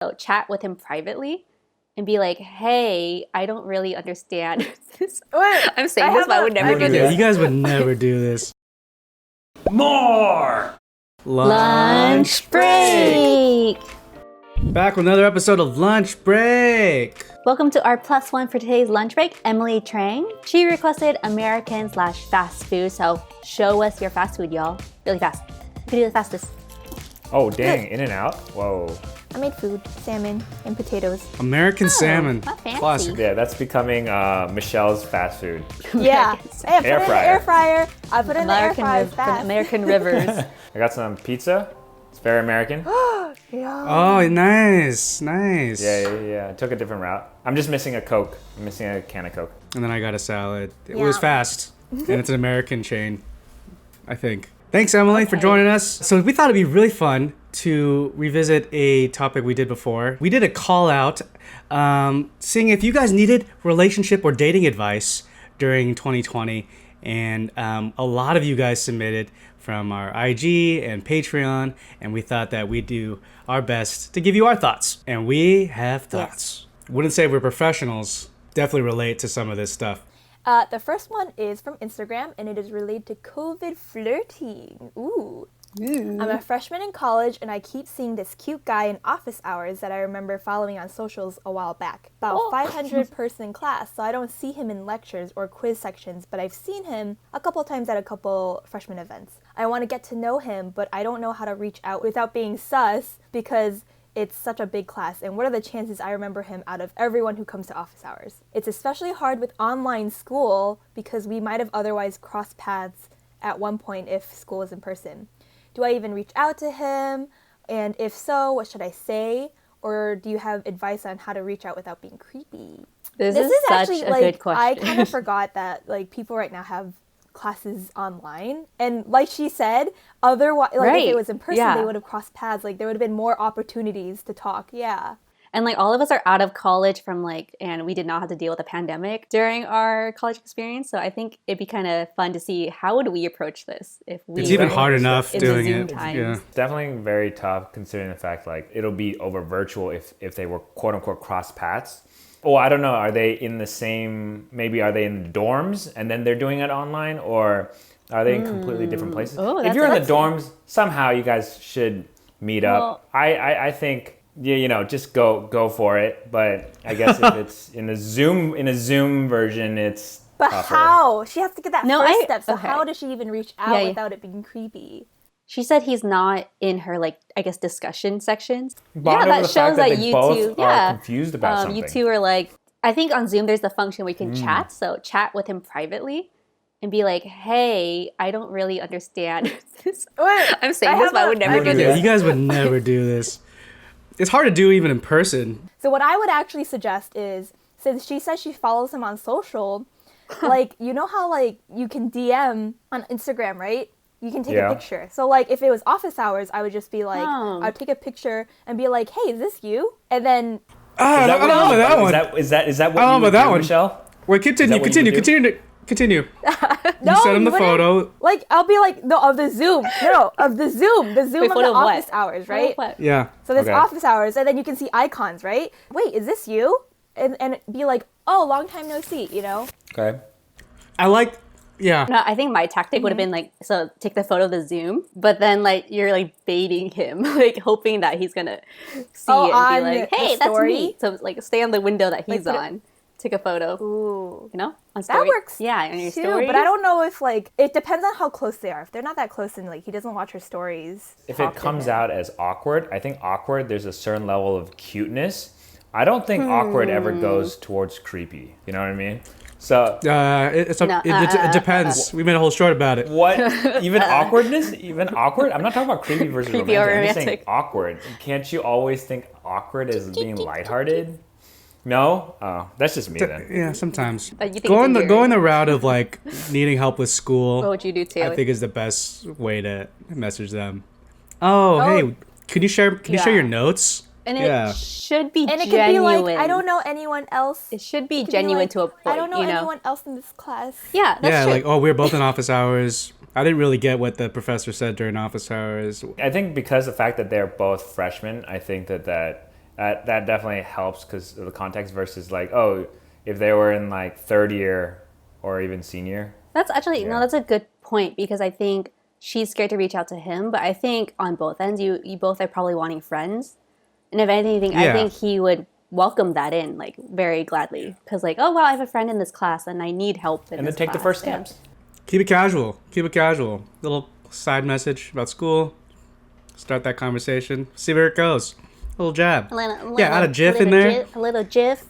So chat with him privately and be like, hey, I don't really understand this. Wait, I'm saying this, but I would never do Yeah, this. you guys would never do this. More! Lunch break! Back with another episode of Lunch Break. Welcome to our plus one for today's lunch break, Emily Trang. She requested American/fast food, so show us your fast food, y'all. Really fast. You can do the fastest. Oh, dang, In and Out? Whoa. I made food, salmon, and potatoes. American salmon. not fancy. Classic. Yeah, that's becoming Michelle's fast food. Yeah. Hey, I put it in the fryer. air fryer. I put it in the air fryer From fast. American Rivers. I got some pizza. It's very American. Yeah. Oh, nice. Nice. Yeah. I took a different route. I'm just missing a Coke. I'm missing a can of Coke. And then I got a salad. It Yeah. was fast. And it's an American chain, I think. Thanks, Emily, for joining us. So we thought it'd be really fun to revisit a topic we did before. We did a call out seeing if you guys needed relationship or dating advice during 2020. And a lot of you guys submitted from our IG and Patreon. And we thought that we'd do our best to give you our thoughts. And we have thoughts. Wouldn't say we're professionals. Definitely relate to some of this stuff. The first one is from Instagram, and it is related to COVID flirting. Ooh. I'm a freshman in college, and I keep seeing this cute guy in office hours that I remember following on socials a while back. About 500 person class, so I don't see him in lectures or quiz sections, but I've seen him a couple times at a couple freshman events. I want to get to know him, but I don't know how to reach out without being sus because it's such a big class, and what are the chances I remember him out of everyone who comes to office hours? It's especially hard with online school because we might have otherwise crossed paths at one point if school was in person. Do I even reach out to him? And if so, what should I say? Or do you have advice on how to reach out without being creepy? This is such actually a like, good question. I kind of forgot that like people right now have classes online, and like she said, otherwise like Right. if it was in person Yeah. they would have crossed paths, like there would have been more opportunities to talk. And like all of us are out of college and we did not have to deal with a pandemic during our college experience. So I think it'd be kind of fun to see how would we approach this if we It's even were hard enough in the doing Zoom it. times. Yeah. Definitely very tough considering the fact like it'll be over virtual if they were quote unquote cross paths. Well, I don't know. Are they in the same, maybe are they in the dorms and then they're doing it online, or are they in completely different places? Oh, If that's you're in the interesting. dorms, somehow you guys should meet up. Well- I think just go for it. But I guess if it's in a Zoom version, it's but tougher. how she has to get that No, first I- step, so okay. how does she even reach out Yeah. without it being creepy? She said he's not in her discussion sections. Bond over that the shows fact that that they you both two, are confused about something. you two are like, I think on Zoom there's the function where you can chat. So chat with him privately and be like, hey, I don't really understand this. Wait, I'm saying this, but I would never do Yeah, this. you guys would never do this. It's hard to do even in person. So what I would actually suggest is, since she says she follows him on social, like, you know how like you can DM on Instagram, right? You can take Yeah. a picture. So like if it was office hours, I would just be like, Oh. I'd take a picture and be like, hey, is this you? And then I don't know about that one. Is that what I don't know you would about that do, one. Michelle? Wait, Is that what you would do? Continue. no, You send him you the wouldn't. photo. Like I'll be like, no, of the Zoom. No, of the Zoom. The Zoom Wait, of photo the of what? office hours, right? What? Yeah. So there's Okay. office hours, and then you can see icons, right? Wait, is this you? And be like, oh, long time no see, you know? Okay. I like, yeah. No, I think my tactic would have been like, so take the photo of the Zoom, but then like you're like baiting him, like hoping that he's gonna see Oh, it on and be like, the hey, that's story? me. So like stay on the window that he's put it- on. Take a photo, Ooh. you know, on That story. works Yeah, on your too, story. but I don't know if like it depends on how close they are. If they're not that close and like he doesn't watch her stories, If talk it to comes him. out as awkward, I think awkward, there's a certain level of cuteness. I don't think awkward ever goes towards creepy. You know what I mean? So It depends. We made a whole short about it. what? Even awkwardness? Even awkward? I'm not talking about creepy versus Creepy or romantic. I'm just saying romantic. awkward. Can't you always think awkward as being lighthearted? No? Oh, that's just me then. Yeah, sometimes. You think Going it's the weird. going the route of like needing help with school. What would you do, Taylor? I think is the best way to message them. Oh, hey, can you share Yeah. your notes? And Yeah. it should be And it genuine. could be like, I don't know anyone else. It should be It could genuine like, to a point. I don't know you know? anyone else in this class. Yeah, that's Yeah, true. like, oh, we were both in office hours. I didn't really get what the professor said during office hours. I think because the fact that they're both freshmen, I think that That definitely helps because of the context versus like, oh, if they were in like third year or even senior. That's actually, Yeah. no, that's a good point because I think she's scared to reach out to him, but I think on both ends, you both are probably wanting friends. And if anything, I Yeah. think he would welcome that in like very gladly because like, oh, wow, I have a friend in this class and I need help in And then this take the class. first And steps. Keep it casual. Keep it casual. Little side message about school. Start that conversation. See where it goes. A little jab. Yeah, add a GIF in there. A little GIF,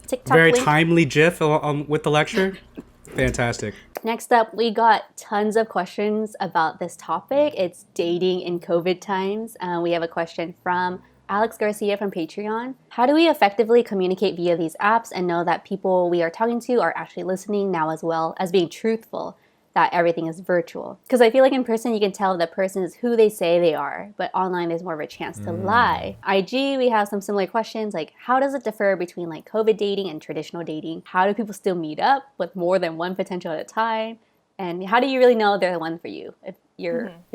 TikTok Very link. timely GIF with the lecture. Fantastic. Next up, we got tons of questions about this topic. It's dating in COVID times. We have a question from Alex Garcia from Patreon. How do we effectively communicate via these apps and know that people we are talking to are actually listening now as well as being truthful that everything is virtual? Because I feel like in person you can tell the person is who they say they are, but online there's more of a chance to lie. IG, we have some similar questions like how does it differ between like COVID dating and traditional dating? How do people still meet up with more than one potential at a time? And how do you really know they're the one for you if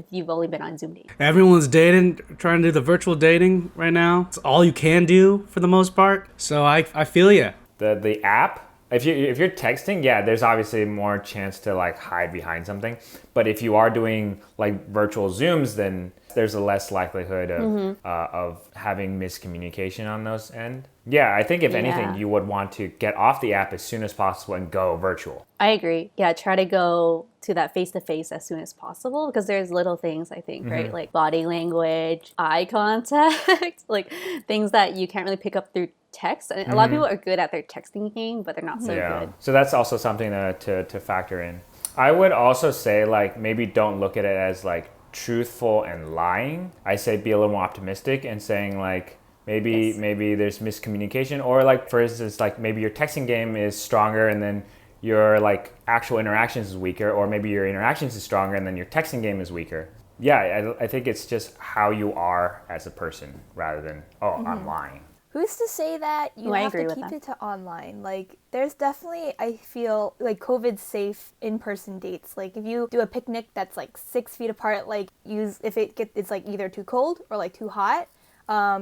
you've only been on Zoom dating? Everyone's dating, trying to do the virtual dating right now. It's all you can do for the most part. So I feel you. The app, if you're texting, yeah, there's obviously more chance to like hide behind something. But if you are doing like virtual Zooms, then there's a less likelihood of having miscommunication on those end. Yeah, I think if anything, you would want to get off the app as soon as possible and go virtual. I agree. Yeah, try to go to that face-to-face as soon as possible because there's little things, I think, right? Like body language, eye contact, like things that you can't really pick up through text. And a lot of people are good at their texting game, but they're not so good. So that's also something to factor in. I would also say like maybe don't look at it as like truthful and lying. I say be a little more optimistic and saying like maybe there's miscommunication, or like for instance like maybe your texting game is stronger and then your like actual interactions is weaker, or maybe your interactions is stronger and then your texting game is weaker. Yeah, I think it's just how you are as a person rather than I'm lying. Who's to say that you I have agree to with keep that. it to online? Like, there's definitely, I feel, like COVID-safe in-person dates. Like, if you do a picnic that's like 6 feet apart, like, it's like either too cold or like too hot,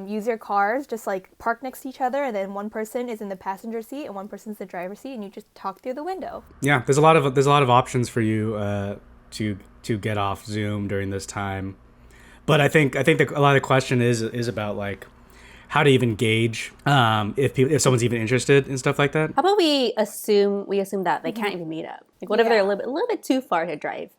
use your cars, just like park next to each other, and then one person is in the passenger seat and one person's the driver's seat, and you just talk through the window. Yeah, there's a lot of options for you to get off Zoom during this time. But I think a lot of the question is about like how to even gauge if someone's even interested in stuff like that. How about we assume that they can't even meet up? Like, what if they're a little bit too far to drive?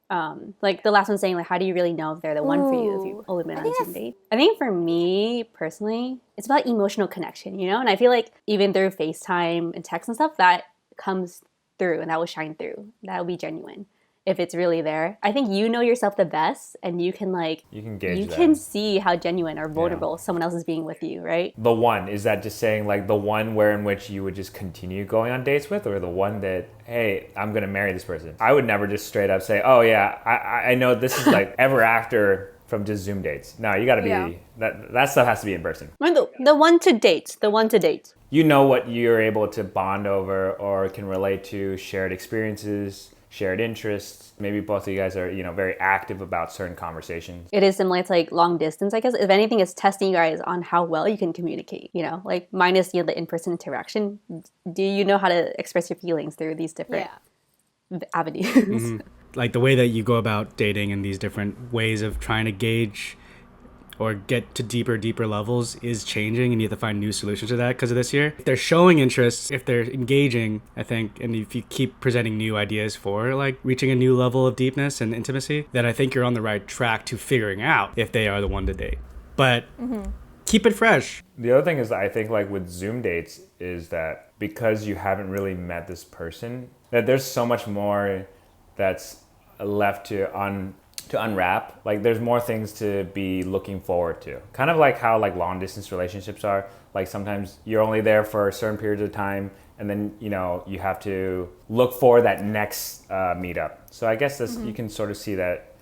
Like the last one saying, like, how do you really know if they're the one for you if you've only been on a Zoom date? I think for me personally, it's about emotional connection, you know? And I feel like even through FaceTime and text and stuff, that comes through and that will shine through. That will be genuine if it's really there. I think you know yourself the best and you can gauge you that. can see how genuine or vulnerable someone else is being with you, right? The one, is that just saying like the one where in which you would just continue going on dates with, or the one that, hey, I'm gonna marry this person? I would never just straight up say, oh yeah, I know this is like ever after from just Zoom dates. No, you gotta be, that stuff has to be in person. The one to date. You know what you're able to bond over or can relate to, shared experiences, shared interests. Maybe both of you guys are, very active about certain conversations. It is similar to like long distance, I guess. If anything, it's testing you guys on how well you can communicate, like minus the in-person interaction. Do you know how to express your feelings through these different avenues? Like the way that you go about dating and these different ways of trying to gauge or get to deeper levels is changing, and you have to find new solutions to that because of this year. If they're showing interest, if they're engaging, I think, and if you keep presenting new ideas for like reaching a new level of deepness and intimacy, then I think you're on the right track to figuring out if they are the one to date. But keep it fresh. The other thing is, I think like with Zoom dates is that because you haven't really met this person, that there's so much more that's left to unwrap. Like there's more things to be looking forward to, kind of like how like long distance relationships are. Like sometimes you're only there for certain periods of time, and then you have to look for that next meetup. So I guess you can sort of see that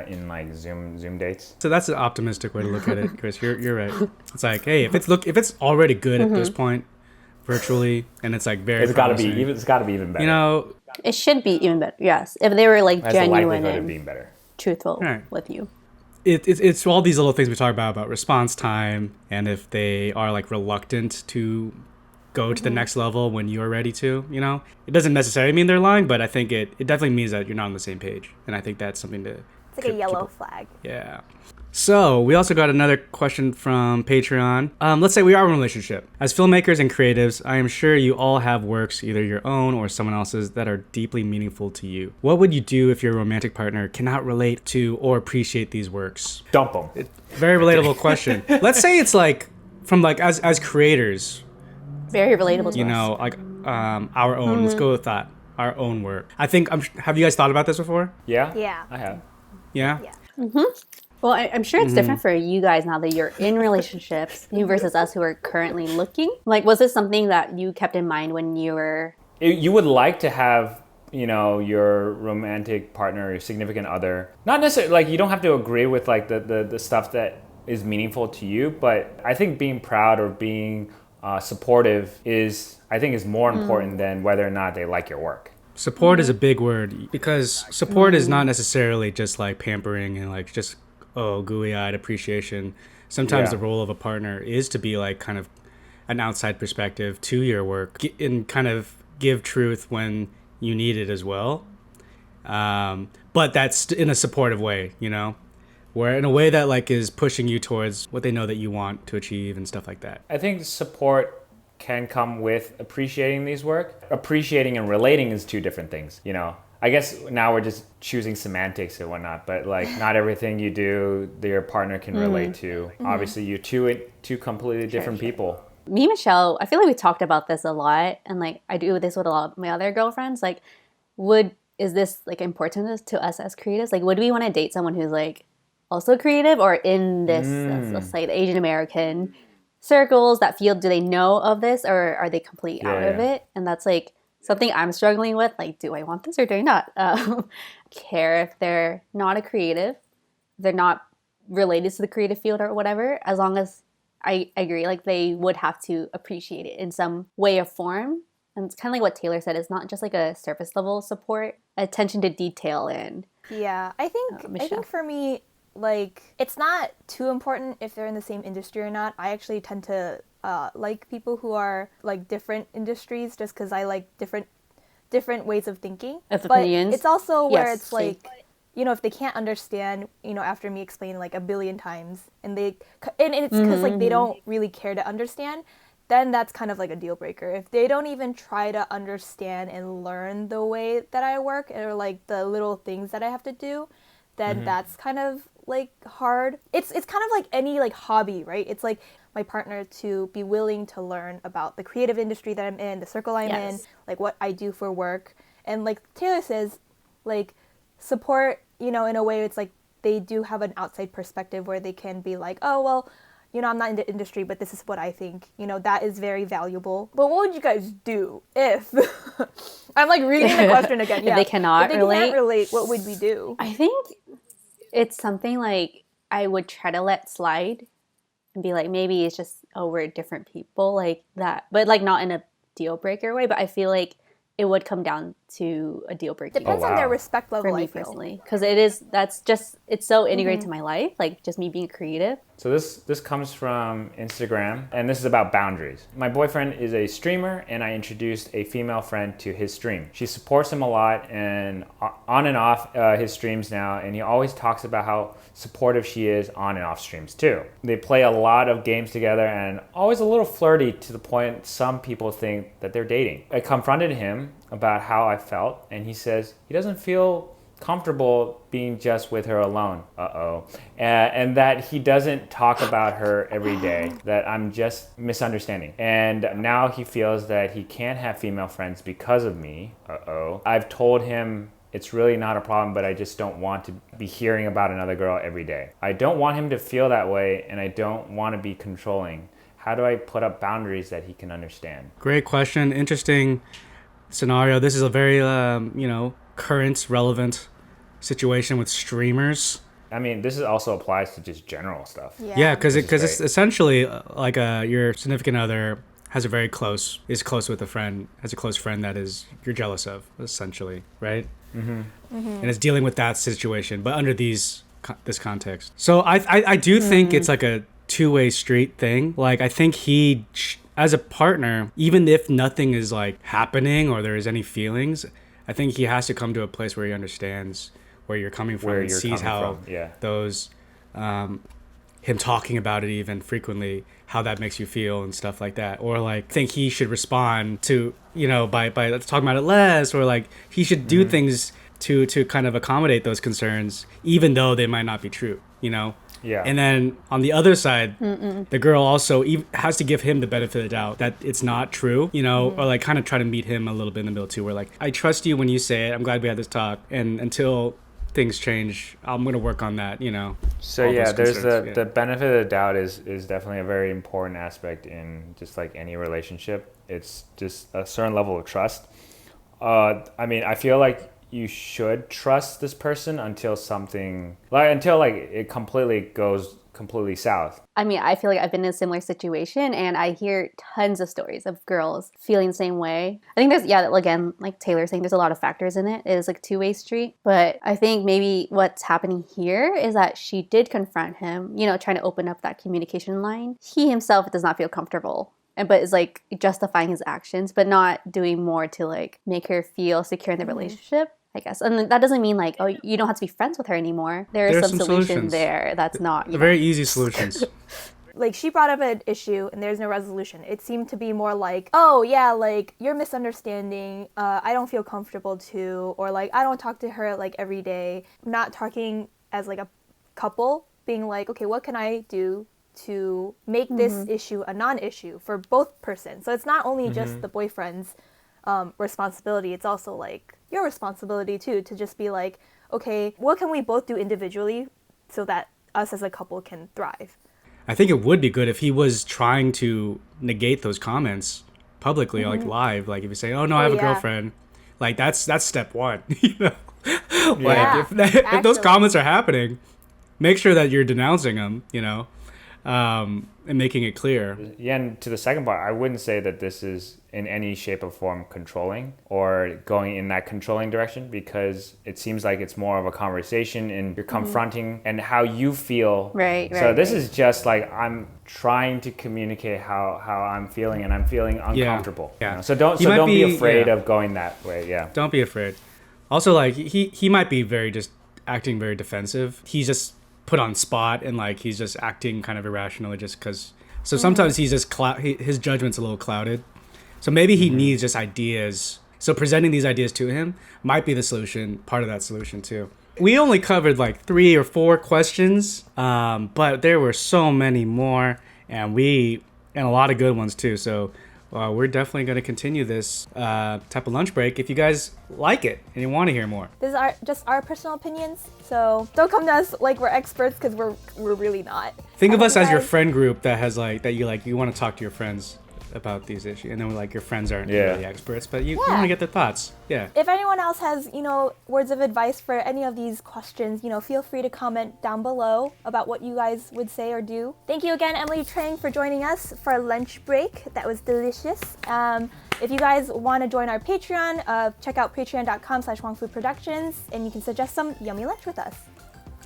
in like Zoom dates. So that's an optimistic way to look at it, Chris. You're right. It's like, hey, if it's already good at this point virtually, and it's like very it's got to be even better. It should be even better. Yes, if they were like has the likelihood of genuine being and better. truthful with you. it's all these little things we talk about response time, and if they are like reluctant to go to the next level when you're ready to, it doesn't necessarily mean they're lying, but I think it definitely means that you're not on the same page, and I think that's something to It's like a yellow flag. Yeah. So we also got another question from Patreon. Let's say we are in a relationship. As filmmakers and creatives, I am sure you all have works, either your own or someone else's, that are deeply meaningful to you. What would you do if your romantic partner cannot relate to or appreciate these works? Dump them. Very relatable question. Let's say it's like from like as creators, Very relatable to you us. know, like our own. Let's go with that. Our own work. I think. Have you guys thought about this before? Yeah? Yeah. I have. Yeah. Yeah. Well, I'm sure it's different for you guys now that you're in relationships, you versus us who are currently looking. Like, was this something that you kept in mind when you were... You would like to have, your romantic partner, your significant other, not necessarily, like, you don't have to agree with, like, the stuff that is meaningful to you, but I think being proud or being supportive is more important than whether or not they like your work. Support is a big word, because support is not necessarily just like pampering and like just gooey-eyed appreciation. Sometimes Yeah. the role of a partner is to be like kind of an outside perspective to your work and kind of give truth when you need it as well. But that's in a supportive way, where in a way that like is pushing you towards what they know that you want to achieve and stuff like that. I think support can come with appreciating these work. Appreciating and relating is two different things, I guess now we're just choosing semantics and whatnot, but like not everything you do, your partner can relate to. Obviously, you're two completely different people. Me and Michelle, I feel like we talked about this a lot, and like I do this with a lot of my other girlfriends. Like, is this like important to us as creatives? Like, would we want to date someone who's like also creative, or in this, let's say, the Asian American circles that field? Do they know of this, or are they completely out of it? And that's like something I'm struggling with. Like, do I want this or do I not? Care if they're not a creative, they're not related to the creative field or whatever, as long as I agree, like they would have to appreciate it in some way or form. And it's kind of like what Taylor said, it's not just like a surface level support, attention to detail. And Yeah, I think Michelle. for me, like, it's not too important if they're in the same industry or not. I actually tend to like people who are like different industries, just because I like different ways of thinking. Of but opinions. it's also where Yes, it's same. like, if they can't understand, after me explaining like a billion times, and it's because like they don't really care to understand, then that's kind of like a deal breaker. If they don't even try to understand and learn the way that I work, or like the little things that I have to do, then that's kind of like hard. It's kind of like any like hobby, right? It's like my partner to be willing to learn about the creative industry that I'm in, the circle I'm in, Yes. like what I do for work. And like Taylor says, like support, in a way it's like they do have an outside perspective where they can be like, oh, well, I'm not in the industry, but this is what I think. That is very valuable. But what would you guys do if... I'm like reading the question again. If they cannot if they relate? can't relate, what would we do? I think it's something like I would try to let slide and be like, maybe it's just, we're different people, like that, but like not in a deal breaker way. But I feel like it would come down to a deal breaker Depends Oh, on their wow. respect level, for me I feel. personally, because it's so integrated to my life, like just me being creative. So this comes from Instagram, and this is about boundaries. My boyfriend is a streamer, and I introduced a female friend to his stream. She supports him a lot, and on and off his streams now, and he always talks about how supportive she is on and off streams too. They play a lot of games together, and always a little flirty to the point some people think that they're dating. I confronted him about how I felt, and he says he doesn't feel comfortable being just with her alone. And that he doesn't talk about her every day, that I'm just misunderstanding. And now he feels that he can't have female friends because of me. I've told him it's really not a problem, but I just don't want to be hearing about another girl every day. I don't want him to feel that way, and I don't want to be controlling. How do I put up boundaries that he can understand? Great question. Interesting scenario. This is a very, current, relevant situation with streamers. I mean, this also applies to just general stuff. Yeah, because Which is it's great. essentially like your significant other is close with a friend, has a close friend that is you're jealous of, essentially, right? And is dealing with that situation, but under these this context. So I do think it's like a two-way street thing. Like I think as a partner, even if nothing is like happening or there is any feelings, I think he has to come to a place where he understands where you're coming from and sees how those him talking about it even frequently, how that makes you feel and stuff like that. Or like think he should respond to, by talking about it less, or like he should do things to kind of accommodate those concerns, even though they might not be true, Yeah. And then on the other side, the girl also has to give him the benefit of the doubt that it's not true, or like kind of try to meet him a little bit in the middle too, where like, I trust you when you say it. I'm glad we had this talk. And until things change, I'm going to work on that, So yeah, there's the benefit of the doubt is definitely a very important aspect in just like any relationship. It's just a certain level of trust. I mean, I feel like you should trust this person until it completely goes completely south. I mean, I feel like I've been in a similar situation, and I hear tons of stories of girls feeling the same way. I think again, like Taylor's saying, there's a lot of factors in it. It is like a two-way street. But I think maybe what's happening here is that she did confront him, trying to open up that communication line. He himself does not feel comfortable, but is like justifying his actions, but not doing more to like make her feel secure in the relationship, I guess. And that doesn't mean like, oh, you don't have to be friends with her anymore. There's some solution there that's not very easy solutions. Like she brought up an issue and there's no resolution. It seemed to be more like, oh yeah, like you're misunderstanding. I don't feel comfortable to, or like I don't talk to her like every day. Not talking as like a couple, being like, okay, what can I do to make this issue a non-issue for both persons? So it's not only just the boyfriend's responsibility. It's also like your responsibility too, to just be like, okay, what can we both do individually so that us as a couple can thrive? I think it would be good if he was trying to negate those comments publicly, like live. Like if you say, "Oh no, I have a girlfriend," like that's step one. Like if those comments are happening, make sure that you're denouncing them. And making it clear. Yeah, and to the second part, I wouldn't say that this is in any shape or form controlling or going in that controlling direction, because it seems like it's more of a conversation and you're confronting and how you feel. Right. So this is just like I'm trying to communicate how I'm feeling, and I'm feeling uncomfortable. Yeah. So don't be afraid of going that way. Yeah. Don't be afraid. Also, like he might be acting very defensive. He's just put on spot and like he's just acting kind of irrationally just because. So sometimes he's just his judgment's a little clouded. So maybe he needs just ideas. So presenting these ideas to him might be the solution, part of that solution too. We only covered like 3 or 4 questions, but there were so many more, and a lot of good ones too. So we're definitely going to continue this type of lunch break if you guys like it and you want to hear more. This is just our personal opinions, so don't come to us like we're experts, because we're really not. Think of us as your friend group that has like that you want to talk to your friends about these issues, and then we're like your friends aren't really experts, but you want to get their thoughts. Yeah. If anyone else has words of advice for any of these questions, feel free to comment down below about what you guys would say or do. Thank you again, Emily Trang, for joining us for a lunch break. That was delicious. If you guys want to join our Patreon, check out patreon.com/wongfuproductions, and you can suggest some yummy lunch with us.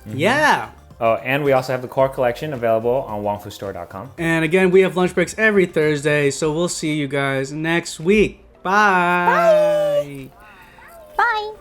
Yeah. Oh, and we also have the core collection available on wongfustore.com. And again, we have lunch breaks every Thursday, so we'll see you guys next week. Bye. Bye.